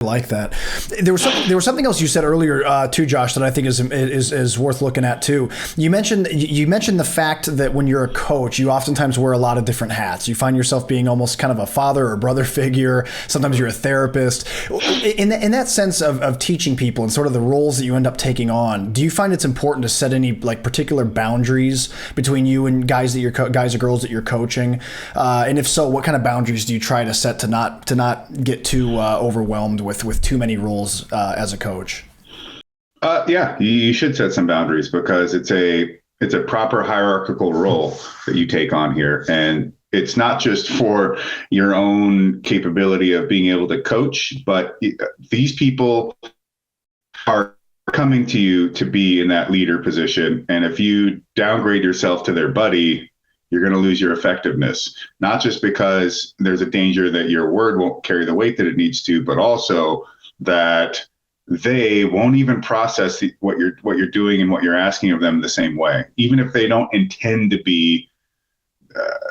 like that. There was something else you said earlier too, Josh, that I think is worth looking at too. You mentioned the fact that when you're a coach, you oftentimes wear a lot of different hats. You find yourself being almost kind of a father or brother figure. Sometimes you're a therapist. In that sense of teaching people and sort of the roles that you end up taking on, do you find it's important to set any like particular boundaries between you and guys or girls that you're coaching? And if so, what kind of boundaries do you try to set to not get too overwhelmed with too many roles as a coach? Yeah, you should set some boundaries because it's a proper hierarchical role that you take on here. And it's not just for your own capability of being able to coach, but these people are coming to you to be in that leader position. And if you downgrade yourself to their buddy, you're going to lose your effectiveness, not just because there's a danger that your word won't carry the weight that it needs to, but also that they won't even process what you're doing and what you're asking of them the same way, even if they don't intend to be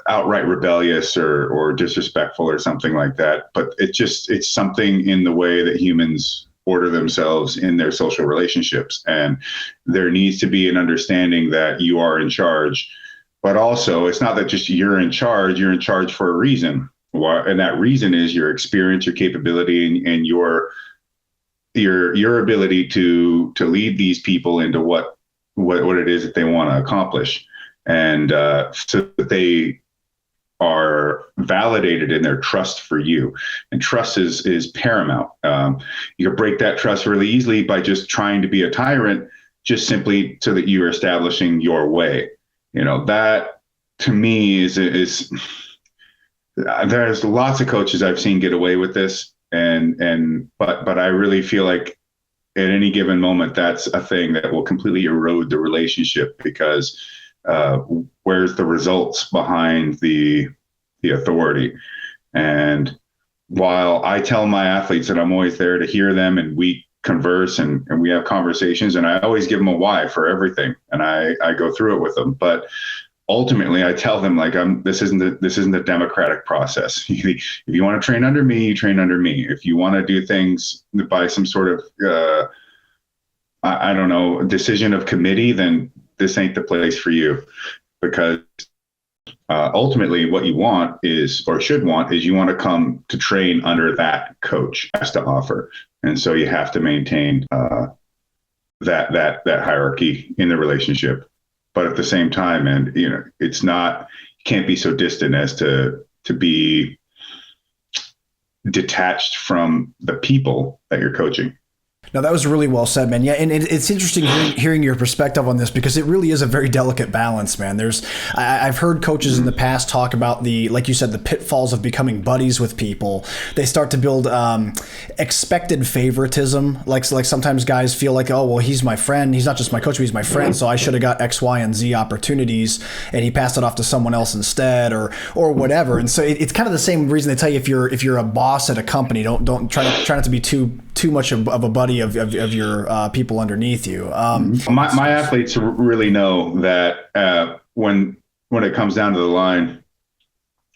outright rebellious or disrespectful or something like that. But it's something in the way that humans order themselves in their social relationships. And there needs to be an understanding that you are in charge. But also, it's not that just you're in charge for a reason. And that reason is your experience, your capability, and your ability to lead these people into what it is that they want to accomplish. And so that they are validated in their trust for you. And trust is paramount. You can break that trust really easily by just trying to be a tyrant, just simply so that you are establishing your way. That to me is there's lots of coaches I've seen get away with this. But I really feel like at any given moment, that's a thing that will completely erode the relationship because where's the results behind the authority? And while I tell my athletes that I'm always there to hear them and we converse and we have conversations, and I always give them a why for everything, and I go through it with them. But ultimately, I tell them like this isn't a democratic process. If you want to train under me, you train under me. If you want to do things by some sort of I don't know, decision of committee, then this ain't the place for you. Because ultimately, what you want is, or should want, is you want to come to train under that coach has to offer. And so you have to maintain that hierarchy in the relationship. But at the same time, and it's not, you can't be so distant as to be detached from the people that you're coaching. No, that was really well said, man. Yeah, and it's interesting hearing your perspective on this because it really is a very delicate balance, man. I've heard coaches in the past talk about like you said, the pitfalls of becoming buddies with people. They start to build expected favoritism. Like sometimes guys feel like, oh, well, he's my friend. He's not just my coach, but he's my friend. So I should have got X, Y, and Z opportunities, and he passed it off to someone else instead, or whatever. And so it's kind of the same reason they tell you if you're a boss at a company, don't try not to be too much of a buddy of your people underneath you. My athletes really know that when it comes down to the line,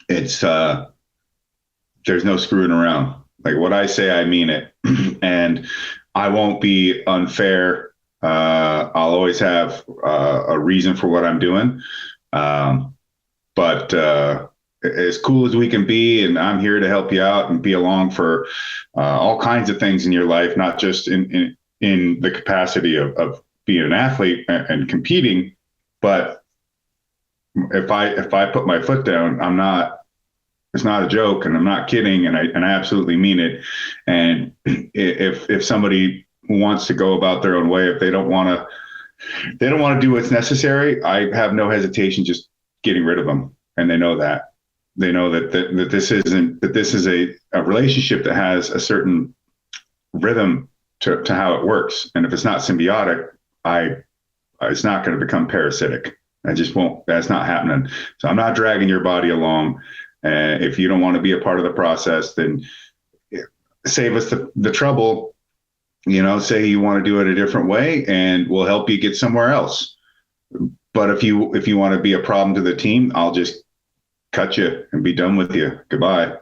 it's there's no screwing around. Like what I say, I mean it, and I won't be unfair. I'll always have a reason for what I'm doing, but as cool as we can be, and I'm here to help you out and be along for all kinds of things in your life, not just in the capacity of being an athlete and competing, but if I put my foot down, it's not a joke, and I'm not kidding, and I absolutely mean it. And if somebody wants to go about their own way, if they don't want to do what's necessary, I have no hesitation just getting rid of them, and they know that. They know that this is a relationship that has a certain rhythm to how it works. And if it's not symbiotic, it's not going to become parasitic. I just won't. That's not happening. So I'm not dragging your body along. If you don't want to be a part of the process, then save us the trouble. Say you want to do it a different way, and we'll help you get somewhere else. But if you want to be a problem to the team, I'll just cut you and be done with you. Goodbye.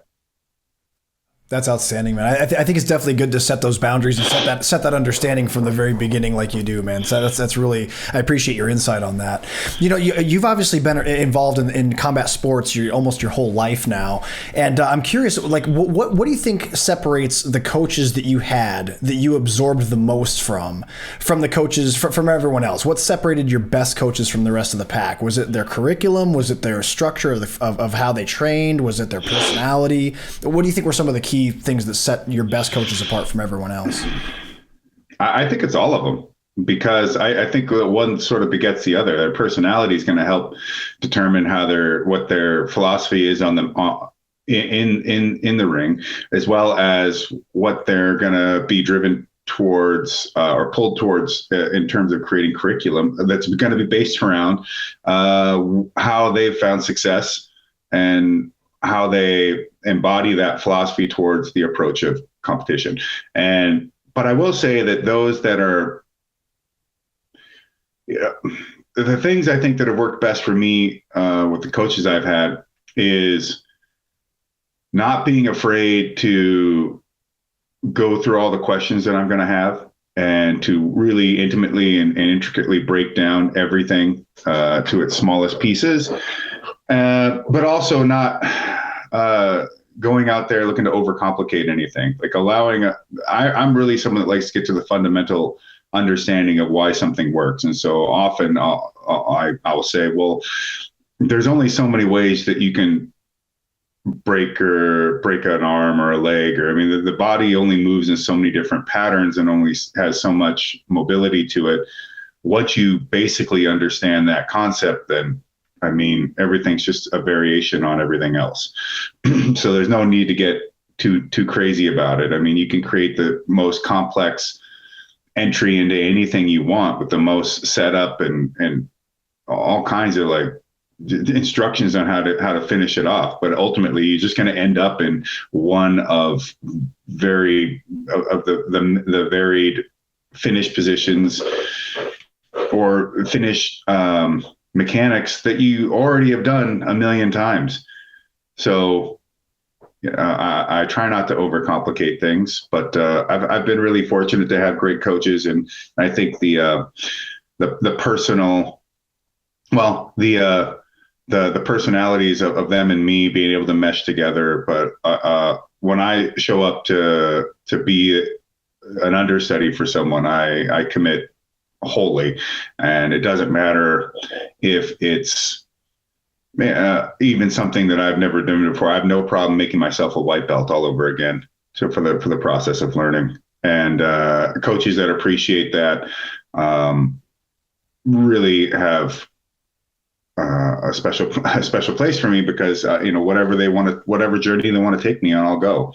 That's outstanding, man. I think it's definitely good to set those boundaries and set that understanding from the very beginning, like you do, man. So that's really, I appreciate your insight on that. You know, you've obviously been involved in combat sports almost your whole life now, and I'm curious, like, what do you think separates the coaches that you had that you absorbed the most from the coaches from everyone else? What separated your best coaches from the rest of the pack? Was it their curriculum? Was it their structure of how they trained? Was it their personality? What do you think were some of the key things that set your best coaches apart from everyone else? I think it's all of them, because I think that one sort of begets the other. Their personality is going to help determine what their philosophy is on them in the ring, as well as what they're going to be driven towards or pulled towards in terms of creating curriculum that's going to be based around how they've found success and how they embody that philosophy towards the approach of competition. But I will say that those that are, the things I think that have worked best for me with the coaches I've had is not being afraid to go through all the questions that I'm going to have, and to really intimately and intricately break down everything to its smallest pieces. But also not going out there looking to overcomplicate anything. Like I'm really someone that likes to get to the fundamental understanding of why something works. And so often I will say, well, there's only so many ways that you can break an arm or a leg, or, I mean, the body only moves in so many different patterns and only has so much mobility to it. Once you basically understand that concept, then, I mean, everything's just a variation on everything else. So there's no need to get too crazy about it. I mean, you can create the most complex entry into anything you want with the most setup and all kinds of like instructions on how to finish it off. But ultimately, you're just going to end up in one of the varied finish positions or finish mechanics that you already have done a million times. So I try not to overcomplicate things, but I've been really fortunate to have great coaches, and I think the personalities of them and me being able to mesh together. But when I show up to be an understudy for someone, I commit wholly, and it doesn't matter if it's even something that I've never done before. I have no problem making myself a white belt all over again. So for the process of learning, and coaches that appreciate that really have a special place for me, because whatever journey they want to take me on, I'll go.